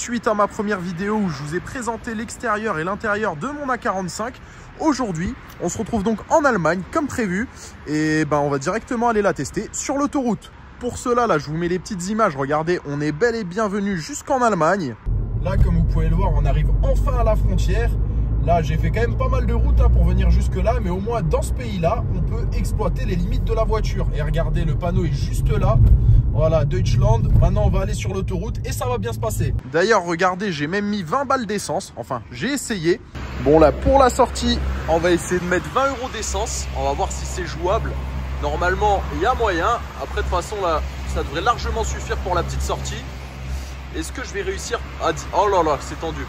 Suite à ma première vidéo où je vous ai présenté l'extérieur et l'intérieur de mon A45, aujourd'hui, on se retrouve donc en Allemagne comme prévu et on va directement aller la tester sur l'autoroute. Pour cela, là, je vous mets les petites images. Regardez, on est bel et bien venu jusqu'en Allemagne. Là, comme vous pouvez le voir, on arrive enfin à la frontière. Là, j'ai fait quand même pas mal de routes pour venir jusque là, mais au moins dans ce pays-là, on peut exploiter les limites de la voiture. Et regardez, le panneau est juste là. Voilà, Deutschland. Maintenant, on va aller sur l'autoroute et ça va bien se passer. D'ailleurs, regardez, j'ai même mis 20 balles d'essence. Enfin, j'ai essayé. Bon, là, pour la sortie, on va essayer de mettre 20 € d'essence. On va voir si c'est jouable. Normalement, il y a moyen. Après, de toute façon, là, ça devrait largement suffire pour la petite sortie. Est-ce que je vais réussir à dire... Oh là là, c'est tendu.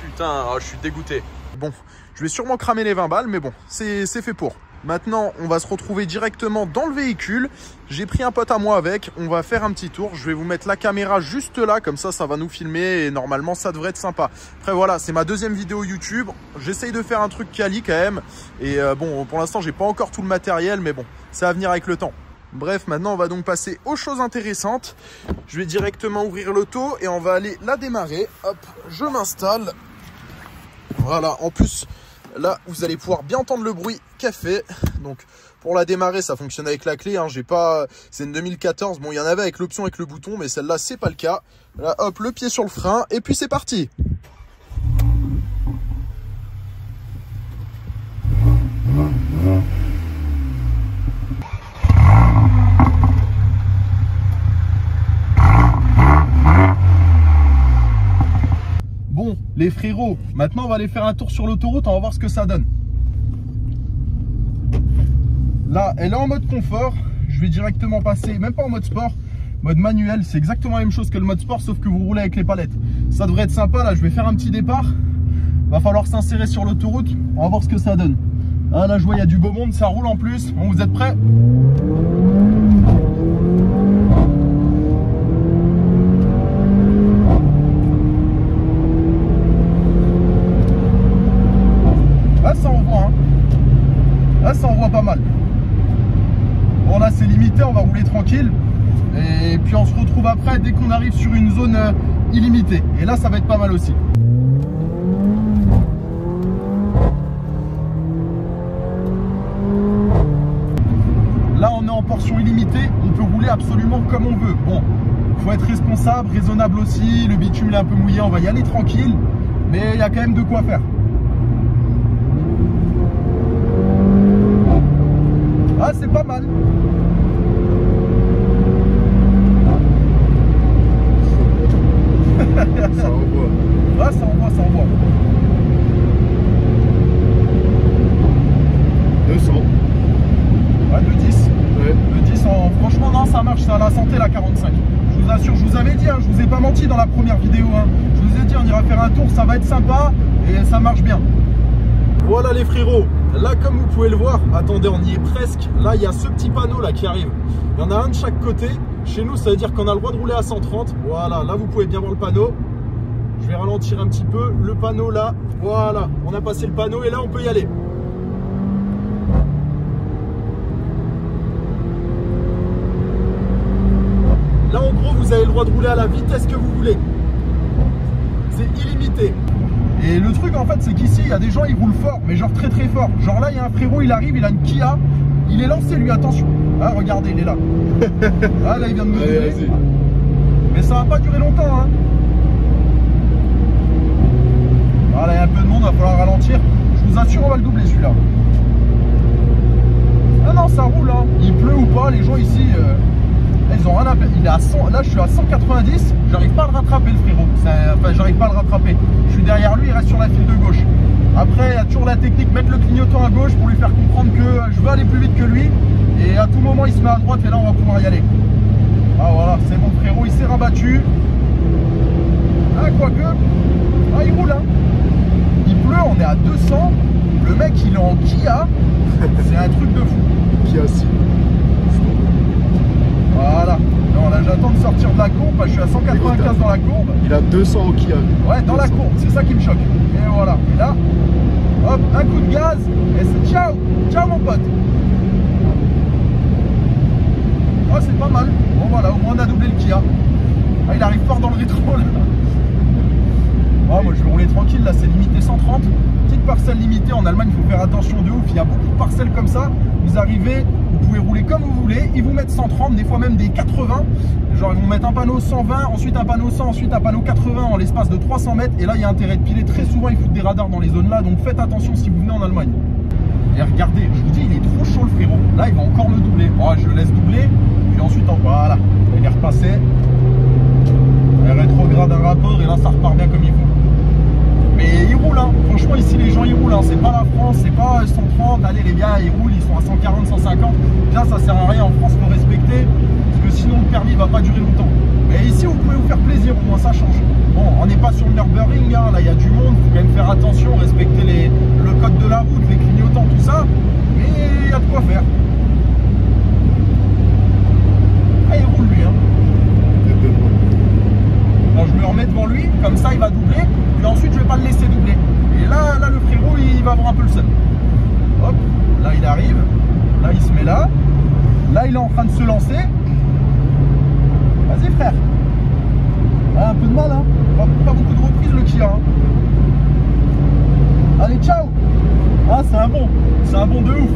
Putain, oh, je suis dégoûté. Bon, je vais sûrement cramer les 20 balles, mais bon, c'est fait pour. Maintenant, on va se retrouver directement dans le véhicule. J'ai pris un pote à moi avec. On va faire un petit tour. Je vais vous mettre la caméra juste là. Comme ça va nous filmer. Et normalement, ça devrait être sympa. Après, voilà, c'est ma deuxième vidéo YouTube. J'essaye de faire un truc quali quand même. Et bon, pour l'instant, j'ai pas encore tout le matériel. Mais bon, ça va venir avec le temps. Bref, maintenant, on va donc passer aux choses intéressantes. Je vais directement ouvrir l'auto et on va aller la démarrer. Hop, je m'installe. Voilà, en plus... Là, vous allez pouvoir bien entendre le bruit qu'elle fait. Donc, pour la démarrer, ça fonctionne avec la clé. Hein. J'ai pas, c'est une 2014. Bon, il y en avait avec l'option avec le bouton, mais celle-là, c'est pas le cas. Là, hop, le pied sur le frein, et puis c'est parti. Bon, les frérots, maintenant on va aller faire un tour sur l'autoroute, on va voir ce que ça donne. Là, elle est en mode confort. Je vais directement passer, même pas en mode sport, mode manuel. C'est exactement la même chose que le mode sport, sauf que vous roulez avec les palettes. Ça devrait être sympa. Là, je vais faire un petit départ. Va falloir s'insérer sur l'autoroute. On va voir ce que ça donne. Ah, là, je vois, il y a du beau monde, ça roule en plus. Bon, vous êtes prêts ? Ça envoie pas mal. Bon, là c'est limité, on va rouler tranquille et puis on se retrouve après dès qu'on arrive sur une zone illimitée, et là ça va être pas mal aussi. Là on est en portion illimitée, on peut rouler absolument comme on veut. Bon, faut être responsable, raisonnable aussi, le bitume est un peu mouillé, on va y aller tranquille, mais il y a quand même de quoi faire. Ah, c'est pas mal. Ça envoie. Ah, ça envoie, ça envoie. 200. Ouais, le 10. Ouais. Le 10, franchement, non, ça marche, c'est à la santé, la 45. Je vous assure, je vous avais dit, hein, je vous ai pas menti dans la première vidéo. Hein. Je vous ai dit, on ira faire un tour, ça va être sympa et ça marche bien. Voilà les frérots. Là, comme vous pouvez le voir, attendez, on y est presque. Là, il y a ce petit panneau là qui arrive. Il y en a un de chaque côté. Chez nous, ça veut dire qu'on a le droit de rouler à 130. Voilà, là, vous pouvez bien voir le panneau. Je vais ralentir un petit peu. Le panneau là, voilà. On a passé le panneau et là, on peut y aller. Là, en gros, vous avez le droit de rouler à la vitesse que vous voulez. C'est illimité. Et le truc en fait c'est qu'ici il y a des gens, ils roulent fort, mais genre très très fort. Genre là il y a un frérot, il arrive, il a une Kia, il est lancé lui, attention. Ah regardez, il est là. Ah là il vient de me doubler. Mais ça va pas durer longtemps hein. Voilà, il y a un peu de monde, il va falloir ralentir. Je vous assure on va le doubler celui-là. Ah non ça roule hein. Il pleut ou pas, les gens ici ils ont rien à faire. Il est à 100, là je suis à 190, j'arrive pas à le rattraper le frérot. Enfin j'arrive pas à le rattraper. Je suis derrière lui, il reste sur la file de gauche. Après il y a toujours la technique, mettre le clignotant à gauche pour lui faire comprendre que je veux aller plus vite que lui. Et à tout moment il se met à droite et là on va pouvoir y aller. Ah voilà, c'est bon frérot, il s'est rabattu. Ah quoique, ah il roule hein. Il pleut, on est à 200. Le mec il est en Kia. C'est un truc de fou. Kia 6. Voilà. Non, là j'attends de sortir de la courbe, je suis à 195 dans la courbe. Il a 200 au Kia. Ouais, dans 200. La courbe, c'est ça qui me choque. Et voilà. Et là, hop, un coup de gaz, et c'est ciao. Ciao mon pote. Oh, c'est pas mal. Bon voilà, au moins on a doublé le Kia. Ah, il arrive fort dans le rétro là. tranquille, là c'est limité 130. Petite parcelle limitée, en Allemagne il faut faire attention de ouf, il y a beaucoup de parcelles comme ça. Vous arrivez, vous pouvez rouler comme vous voulez, ils vous mettent 130, des fois même des 80. Genre ils vont mettre un panneau 120, ensuite un panneau 100, ensuite un panneau 80 en l'espace de 300 mètres. Et là il y a intérêt de piler, très souvent ils foutent des radars dans les zones là, donc faites attention si vous venez en Allemagne. Et regardez, je vous dis, il est trop chaud le frérot. Là il va encore me doubler. Oh, je le laisse doubler, puis ensuite voilà, il est repassé. Il rétrograde un rapport et là ça repart bien comme il faut. Mais il roule, hein. Franchement ici les gens ils roulent, hein. C'est pas la France, c'est pas 130, allez les gars ils roulent, ils sont à 140, 150. Déjà ça sert à rien, en France faut respecter, parce que sinon le permis va pas durer longtemps. Mais ici vous pouvez vous faire plaisir, au moins ça change. Bon, on n'est pas sur le Nürburgring, hein. Là il y a du monde, faut quand même faire attention, respecter le code de la route, les clignotants, tout ça. Mais il y a de quoi faire. Ah il roule lui, hein. Bon, je me remets devant lui, comme ça il va doubler, puis ensuite je vais pas le laisser doubler. Et là le frérot il va avoir un peu le seum. Hop, là il arrive, là il se met là il est en train de se lancer. Vas-y frère. Ah, un peu de mal hein, pas beaucoup de reprises le Kia hein. Allez ciao. Ah c'est un bon de ouf.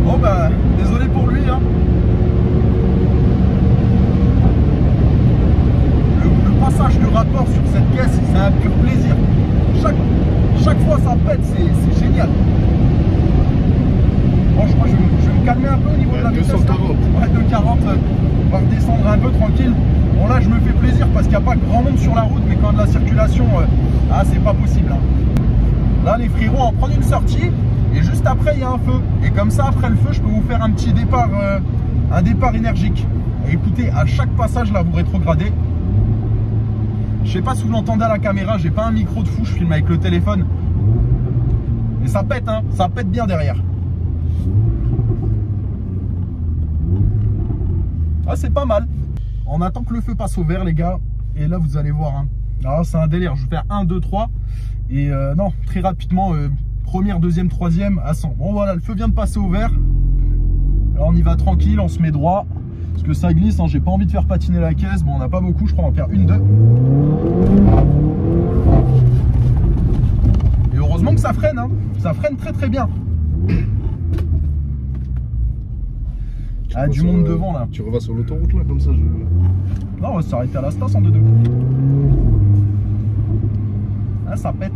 Bon bah désolé pour lui hein. Passage du rapport sur cette caisse, c'est un pur plaisir. Chaque fois ça pète, c'est génial. Bon, je crois que je vais me calmer un peu au niveau de la vitesse. 240. Ouais, 240. On va redescendre un peu tranquille. Bon là je me fais plaisir parce qu'il n'y a pas grand monde sur la route, mais quand il y a de la circulation, c'est pas possible. Hein. Là les frérots, on va prendre une sortie et juste après il y a un feu. Et comme ça après le feu, je peux vous faire un petit départ, un départ énergique. Et écoutez, à chaque passage là vous rétrogradez. Je sais pas si vous l'entendez à la caméra, j'ai pas un micro de fou, je filme avec le téléphone. Mais ça pète, hein, ça pète bien derrière. Ah, c'est pas mal. On attend que le feu passe au vert, les gars. Et là, vous allez voir. Hein. Alors, c'est un délire. Je vais faire 1, 2, 3. Et non, très rapidement, première, deuxième, troisième à 100. Bon, voilà, le feu vient de passer au vert. Alors, on y va tranquille, on se met droit. Parce que ça glisse, hein, j'ai pas envie de faire patiner la caisse. Bon, on n'a pas beaucoup, je crois, on va faire une, deux. Et heureusement que ça freine, hein. Ça freine très très bien. Ah, du monde devant là. Tu revas sur l'autoroute là, comme ça Non, on va s'arrêter à la station en 2-2. Ah, ça pète.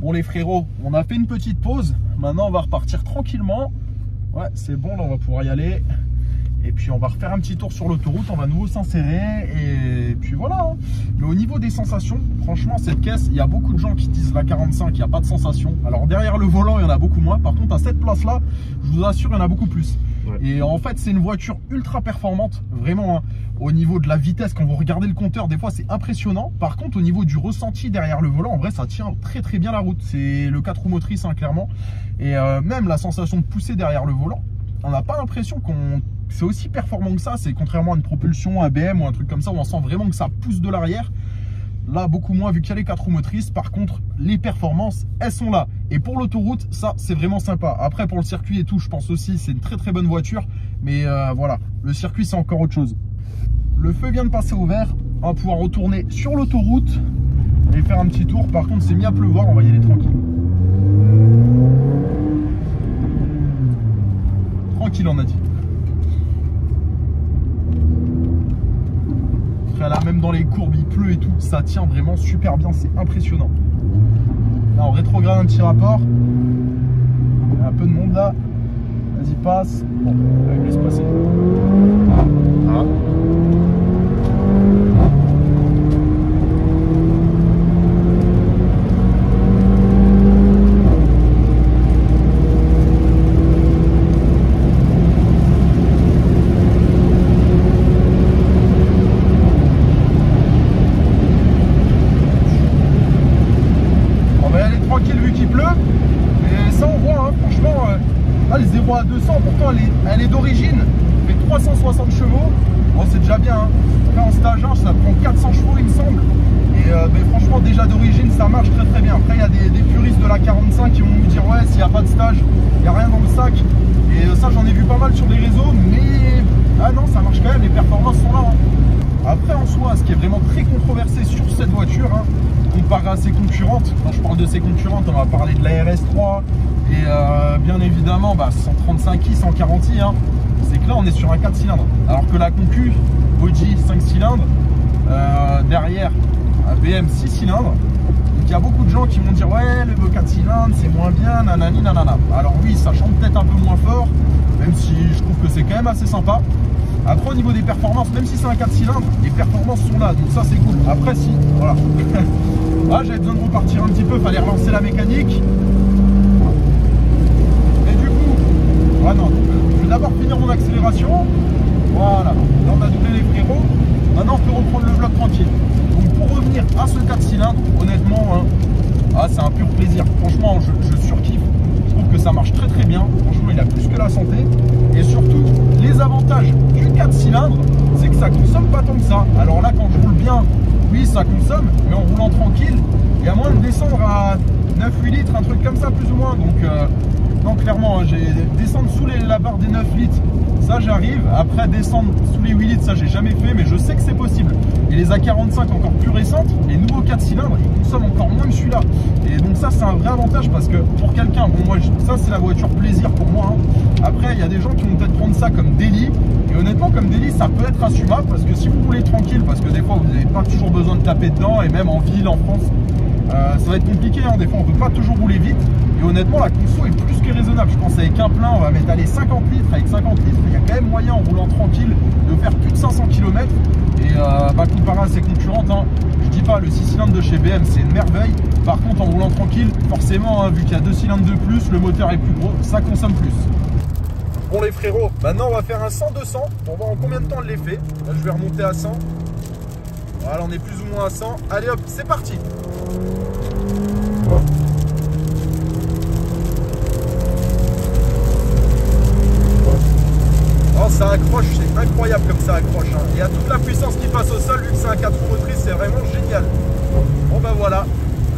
Bon les frérots, on a fait une petite pause. Maintenant on va repartir tranquillement. Ouais c'est bon, là on va pouvoir y aller. Et puis on va refaire un petit tour sur l'autoroute. On va à nouveau s'insérer. Et puis voilà hein. Mais au niveau des sensations, franchement cette caisse, il y a beaucoup de gens qui disent la 45, il n'y a pas de sensation. Alors derrière le volant il y en a beaucoup moins. Par contre à cette place là, je vous assure il y en a beaucoup plus. Ouais. Et en fait c'est une voiture ultra performante. Vraiment hein. Au niveau de la vitesse, quand vous regardez le compteur, des fois c'est impressionnant. Par contre au niveau du ressenti derrière le volant, en vrai ça tient très très bien la route. C'est le 4 roues motrices hein, clairement. Et même la sensation de pousser derrière le volant, on n'a pas l'impression qu'on c'est aussi performant que ça. C'est contrairement à une propulsion, un BM ou un truc comme ça où on sent vraiment que ça pousse de l'arrière. Là beaucoup moins vu qu'il y a les 4 roues motrices. Par contre les performances elles sont là. Et pour l'autoroute ça c'est vraiment sympa. Après pour le circuit et tout je pense aussi c'est une très très bonne voiture. Mais voilà, le circuit c'est encore autre chose. Le feu vient de passer au vert. On va pouvoir retourner sur l'autoroute et faire un petit tour. Par contre c'est mis à pleuvoir, on va y aller tranquille. Tranquille on a dit. Là même dans les courbes il pleut et tout, ça tient vraiment super bien, c'est impressionnant. Là on rétrograde un petit rapport. Il y a un peu de monde là. Vas-y passe. Bon, là il me laisse passer. Ah. Le 0 à 200 pourtant elle est d'origine, fait 360 chevaux, bon c'est déjà bien hein. Là en stage 1 ça prend 400 chevaux il me semble. Et franchement déjà d'origine ça marche très très bien. Après il y a des puristes de la 45 qui vont nous dire ouais ouais, s'il n'y a pas de stage, il n'y a rien dans le sac. Et ça, j'en ai vu pas mal sur les réseaux, mais ah non, ça marche quand même, les performances sont là. Hein. Après, en soi, ce qui est vraiment très controversé sur cette voiture, hein, comparé à ses concurrentes, quand je parle de ses concurrentes, on va parler de la RS3 et bien évidemment 135i, 140i, hein, c'est que là, on est sur un 4 cylindres. Alors que la concu, Audi 5 cylindres, derrière, un BM 6 cylindres. Donc il y a beaucoup de gens qui vont dire ouais, le 4 cylindres c'est moins bien, nanani nanana. Alors oui, ça chante peut-être un peu moins fort, même si je trouve que c'est quand même assez sympa. Après, au niveau des performances, même si c'est un 4 cylindres, les performances sont là, donc ça c'est cool. Après, si, voilà. Ah, j'avais besoin de repartir un petit peu, fallait relancer la mécanique. Et du coup, ah non, je vais d'abord finir mon accélération. Voilà, là on a doublé les frérots. Maintenant, on peut reprendre le vlog tranquille. Donc, pour revenir à ce 4 cylindres, honnêtement, hein, ah, c'est un pur plaisir. Franchement, je surkiffe. Je trouve que ça marche très très bien. Franchement, il a plus que la santé. Et surtout, les avantages du 4 cylindres, c'est que ça consomme pas tant que ça. Alors là, quand je roule bien, oui, ça consomme, mais en roulant tranquille, il y a moins de descendre à 9-8 litres, un truc comme ça, plus ou moins. Donc, non, clairement, hein, descendre sous la barre des 9 litres, ça j'arrive. Après, descendre sous les 8 litres, ça j'ai jamais fait, mais je sais que c'est possible. Et les A45 encore plus récentes, les nouveaux 4 cylindres, ils consomment encore moins que celui-là. Et donc ça, c'est un vrai avantage parce que pour quelqu'un, bon, moi, ça c'est la voiture plaisir pour moi. Hein. Après, il y a des gens qui vont peut-être prendre ça comme délit. Et honnêtement, comme délit, ça peut être assumable parce que si vous roulez tranquille, parce que des fois, vous n'avez pas toujours besoin de taper dedans, et même en ville, en France, ça va être compliqué. Hein. Des fois, on ne peut pas toujours rouler vite. Et honnêtement, la conso est plus que raisonnable. Je pense avec un plein, on va mettre allez, 50 litres. Avec 50 litres, il y a quand même moyen en roulant tranquille de faire plus de 500 km. Et comparé à ses concurrentes, hein, je dis pas, le 6 cylindres de chez BM, c'est une merveille. Par contre, en roulant tranquille, forcément, hein, vu qu'il y a 2 cylindres de plus, le moteur est plus gros, ça consomme plus. Bon les frérots, maintenant on va faire un 100-200 pour voir en combien de temps elle les fait. Là, je vais remonter à 100. Voilà, on est plus ou moins à 100. Allez hop, c'est parti. Oh, ça accroche, c'est incroyable comme ça accroche. Hein. Il y a toute la puissance qui passe au sol, vu que c'est un 4 roues motrices, c'est vraiment génial. Bon bah voilà,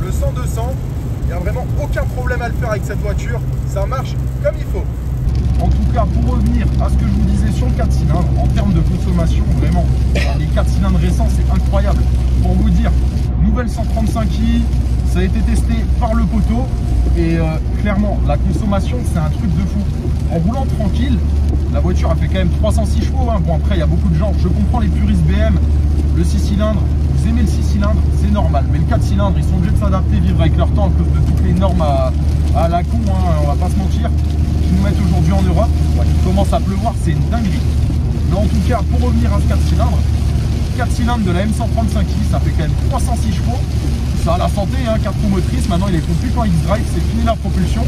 le 100-200, il n'y a vraiment aucun problème à le faire avec cette voiture. Ça marche comme il faut. En tout cas, pour revenir à ce que je vous disais sur le 4 cylindres, en termes de consommation, vraiment, les 4 cylindres récents, c'est incroyable. Pour vous dire, nouvelle 135i, ça a été testé par le poteau. Et clairement, la consommation, c'est un truc de fou. En roulant tranquille, la voiture a fait quand même 306 chevaux. Hein. Bon, après, il y a beaucoup de gens, je comprends les puristes BM, le 6 cylindres, vous aimez le 6 cylindres, c'est normal. Mais le 4 cylindres, ils sont obligés de s'adapter, vivre avec leur temps à cause de toutes les normes à la con, hein, on va pas se mentir. Nous mettent aujourd'hui en Europe. Ouais, il commence à pleuvoir, c'est une dinguerie. Mais en tout cas, pour revenir à ce 4 cylindres, 4 cylindres de la M135i, ça fait quand même 306 chevaux. Ça a la santé, hein, 4 roues motrices. Maintenant, il est plus qu'en X-Drive, c'est fini la propulsion.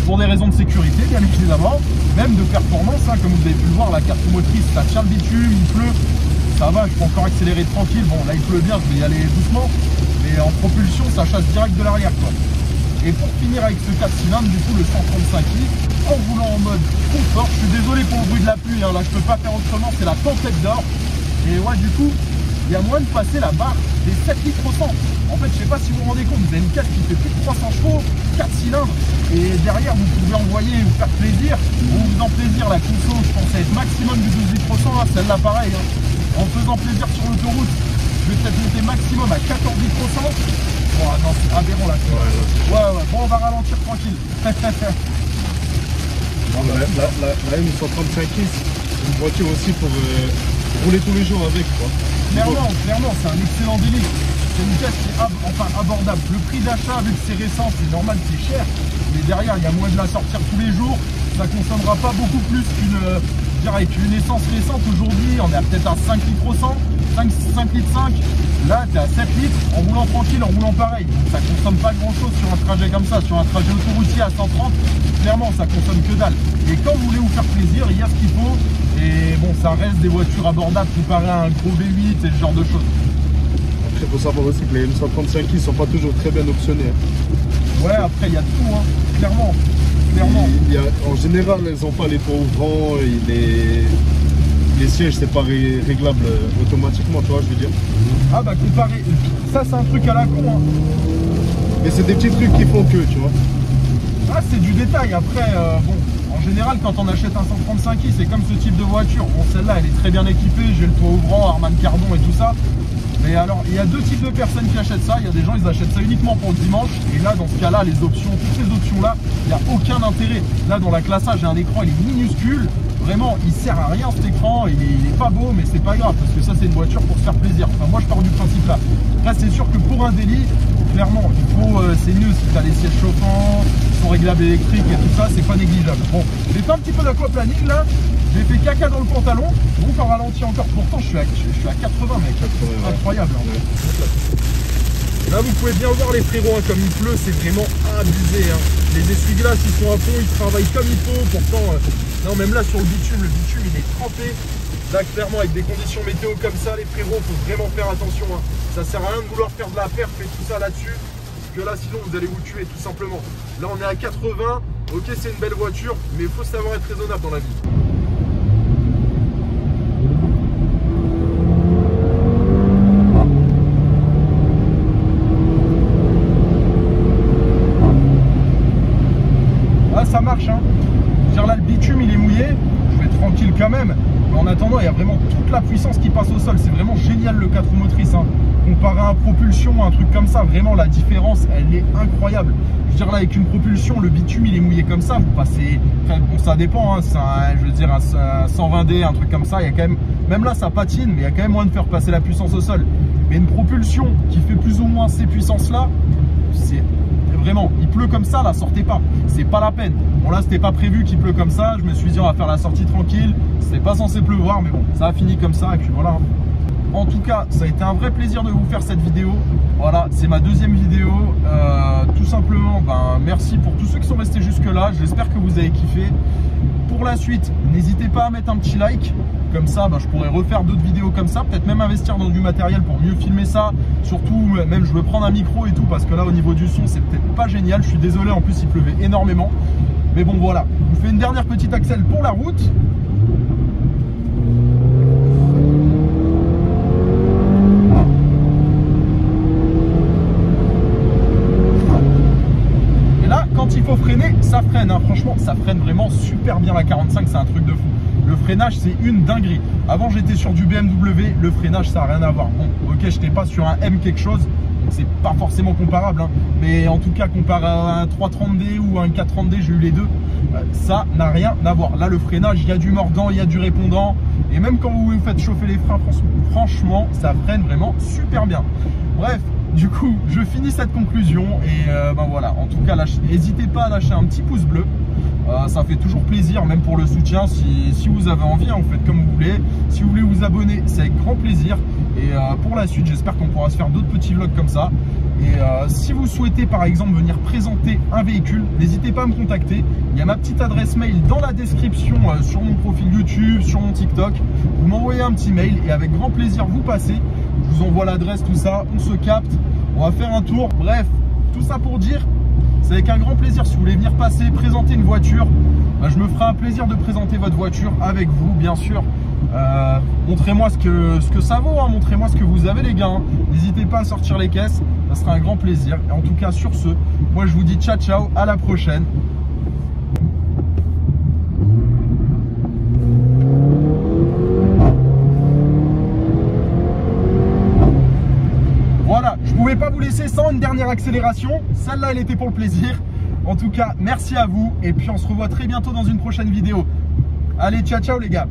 Pour des raisons de sécurité, bien évidemment. Même de performance, hein, comme vous avez pu le voir, la 4 roues motrices, ça tient le bitume, il pleut. Ça va, je peux encore accélérer tranquille. Bon, là, il pleut bien, je vais y aller doucement. Mais en propulsion, ça chasse direct de l'arrière, quoi. Et pour finir avec ce 4 cylindres, du coup le 135i, en roulant en mode confort, je suis désolé pour le bruit de la pluie, hein, là je peux pas faire autrement, c'est la tempête d'or. Et ouais, du coup, il y a moyen de passer la barre des 7 litres au 100. En fait, je sais pas si vous vous rendez compte, vous avez une caisse qui fait plus de 300 chevaux, 4 cylindres, et derrière vous pouvez envoyer, vous faire plaisir, en vous faisant plaisir, la conso, je pense à être maximum de 12 litres au 100, hein, celle-là pareil, hein. En faisant plaisir sur l'autoroute, je vais peut-être monter maximum à 14 litres au 100. Oh non, c'est aberrant là. Ouais, bon, on va ralentir tranquille. La M135i, c'est une voiture aussi pour rouler tous les jours avec, quoi. Clairement, c'est un excellent délit. C'est une caisse qui est abordable. Le prix d'achat, vu que c'est récent, c'est normal, c'est cher. Mais derrière, il y a moyen de la sortir tous les jours. Ça ne consommera pas beaucoup plus avec une essence récente. Aujourd'hui, on est peut-être à 5 litres au 100, 5 litres 5. Là, tu es à 7 litres en roulant tranquille, en roulant pareil. Donc, ça consomme pas grand-chose sur un trajet comme ça. Sur un trajet autoroutier à 130, clairement, ça consomme que dalle. Et quand vous voulez vous faire plaisir, il y a ce qu'il faut. Et bon, ça reste des voitures abordables comparé à un gros V8 et ce genre de choses. Après, il faut savoir aussi que les M135i sont pas toujours très bien optionnés. Ouais, après, il y a tout, hein. Clairement. En général, elles n'ont pas les toits ouvrants, les sièges, c'est pas réglable automatiquement, tu vois, je veux dire. Ah bah comparé, ça c'est un truc à la con, hein. Mais c'est des petits trucs qui font que, tu vois. Ah, c'est du détail. Après, bon, en général, quand on achète un 135i, c'est comme ce type de voiture. Bon, celle-là, elle est très bien équipée. J'ai le toit ouvrant, Harman Kardon et tout ça. Mais alors, il y a deux types de personnes qui achètent ça. Il y a des gens, ils achètent ça uniquement pour le dimanche. Et là, dans ce cas-là, les options, toutes ces options-là, il n'y a aucun intérêt. Là, dans la classe A, j'ai un écran, il est minuscule. Vraiment, il sert à rien cet écran. Il est pas beau, mais c'est pas grave. Parce que ça, c'est une voiture pour se faire plaisir. Enfin, moi, je pars du principe là. Après, c'est sûr que pour un délit, clairement, il faut, c'est mieux si tu as les sièges chauffants, son réglable électrique et tout ça, c'est pas négligeable. Bon, j'ai fait un petit peu d'aquaplaning là. J'ai fait caca dans le pantalon, donc en ralenti encore. Pourtant, je suis à 80, mec. 80, incroyable. Ouais. Hein. Là, vous pouvez bien voir les frérots, hein, comme il pleut, c'est vraiment abusé. Hein. Les essuie-glaces, ils sont à fond, ils travaillent comme il faut. Pourtant, non, même là sur le bitume il est trempé. Là, clairement, avec des conditions météo comme ça, les frérots, faut vraiment faire attention. Hein. Ça sert à rien de vouloir faire de la perf et tout ça là-dessus. Que là, sinon, vous allez vous tuer tout simplement. Là, on est à 80. Ok, c'est une belle voiture, mais il faut savoir être raisonnable dans la vie. Ça marche, hein. Je veux dire, là le bitume il est mouillé, je vais être tranquille quand même, mais en attendant il y a vraiment toute la puissance qui passe au sol. C'est vraiment génial le 4 roues motrices, hein. Comparé à un propulsion, un truc comme ça, vraiment la différence elle est incroyable. Je veux dire, là avec une propulsion, le bitume il est mouillé comme ça, vous passez, enfin, bon, ça dépend, hein. Je veux dire un 120D, un truc comme ça, il y a quand même là ça patine, mais il y a quand même moyen de faire passer la puissance au sol. Mais une propulsion qui fait plus ou moins ces puissances là, c'est vraiment, il pleut comme ça, là, sortez pas, c'est pas la peine. Bon là c'était pas prévu qu'il pleut comme ça, je me suis dit on va faire la sortie tranquille, c'était pas censé pleuvoir, mais bon, ça a fini comme ça et puis voilà. En tout cas, ça a été un vrai plaisir de vous faire cette vidéo. Voilà, c'est ma deuxième vidéo. Tout simplement, ben, merci pour tous ceux qui sont restés jusque là, j'espère que vous avez kiffé. Pour la suite, n'hésitez pas à mettre un petit like. Comme ça, ben, je pourrais refaire d'autres vidéos comme ça. Peut-être même investir dans du matériel pour mieux filmer ça. Surtout, même je veux prendre un micro et tout. Parce que là, au niveau du son, c'est peut-être pas génial. Je suis désolé, en plus, il pleuvait énormément. Mais bon, voilà. Je vous fais une dernière petite accel pour la route. Quand il faut freiner, ça freine, hein. Franchement, ça freine vraiment super bien la 45, c'est un truc de fou. Le freinage, c'est une dinguerie. Avant, j'étais sur du BMW, le freinage, ça n'a rien à voir. Bon, ok, je n'étais pas sur un M quelque chose, donc c'est pas forcément comparable, hein. Mais en tout cas, comparé à un 330D ou un 430D, j'ai eu les deux, ça n'a rien à voir. Là, le freinage, il y a du mordant, il y a du répondant, et même quand vous faites chauffer les freins, franchement, ça freine vraiment super bien. Bref. Du coup, je finis cette conclusion et ben voilà, en tout cas, n'hésitez pas à lâcher un petit pouce bleu, ça fait toujours plaisir, même pour le soutien, si vous avez envie, hein, vous faites comme vous voulez. Si vous voulez vous abonner, c'est avec grand plaisir. Et pour la suite, j'espère qu'on pourra se faire d'autres petits vlogs comme ça. Et si vous souhaitez par exemple venir présenter un véhicule, n'hésitez pas à me contacter. Il y a ma petite adresse mail dans la description sur mon profil YouTube, sur mon TikTok. Vous m'envoyez un petit mail et avec grand plaisir vous passez. Je vous envoie l'adresse, tout ça, on se capte, on va faire un tour. Bref, tout ça pour dire, c'est avec un grand plaisir. Si vous voulez venir passer, présenter une voiture, ben, je me ferai un plaisir de présenter votre voiture avec vous, bien sûr. Montrez-moi ce que ça vaut, hein. Montrez-moi ce que vous avez les gars, hein. N'hésitez pas à sortir les caisses, ça sera un grand plaisir. Et en tout cas sur ce, moi je vous dis ciao ciao, à la prochaine. Voilà, je pouvais pas vous laisser sans une dernière accélération, celle-là elle était pour le plaisir. En tout cas, merci à vous et puis on se revoit très bientôt dans une prochaine vidéo. Allez, ciao ciao les gars.